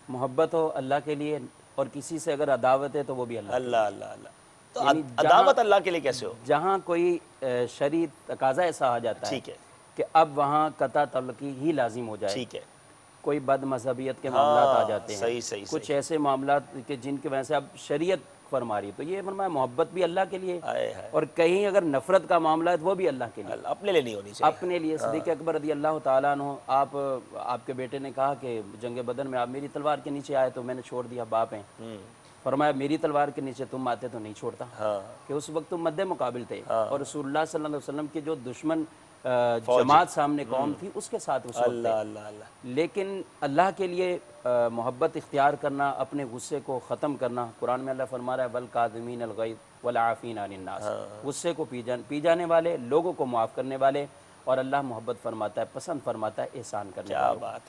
محبت ہو اللہ کے لیے اور کسی سے اگر عداوت ہے تو وہ بھی اللہ کے اللہ اللہ اللہ. تو یعنی عداوت اللہ کے لیے کیسے ہو؟ جہاں کوئی شرعی تقاضا ایسا آ جاتا ہے ٹھیک ہے کہ اب وہاں قطع تعلقی ہی لازم ہو جائے. ٹھیک ہے. کوئی بد مذہبیت کے معاملات آ ہاں جاتے ہیں, صحیح صحیح کچھ صحیح. ایسے معاملات کہ جن کی وجہ سے اب شریعت فرما رہی ہے, تو یہ فرمایا محبت بھی اللہ کے لیے, ہائے ہائے. اور کہیں اگر نفرت کا معاملہ ہے تو وہ بھی اللہ کے لیے, اپنے لیے نہیں ہونی چاہیے. اپنے لیے. صدیق اکبر رضی اللہ تعالیٰ عنہ, آپ کے بیٹے نے کہا کہ جنگ بدر میں آپ میری تلوار کے نیچے آئے تو میں نے چھوڑ دیا, باپ ہیں. فرمایا میری تلوار کے نیچے تم آتے تو نہیں چھوڑتا, ہاں کہ اس وقت تم مد مقابل تھے, اور رسول اللہ صلی اللہ علیہ وسلم کے جو دشمن فوج. جماعت سامنے قوم تھی اس کے ساتھ اس وقت اللہ تھے. اللہ اللہ. لیکن اللہ کے لیے محبت اختیار کرنا, اپنے غصے کو ختم کرنا, قرآن میں اللہ فرما رہا ہے وَالْقَاظِمِينَ الْغَيْظَ وَالْعَافِينَ عَنِ النَّاسِ, غصے کو پی جانے والے, لوگوں کو معاف کرنے والے, اور اللہ محبت فرماتا ہے, پسند فرماتا ہے احسان کرنے کیا والوں. بات ہے.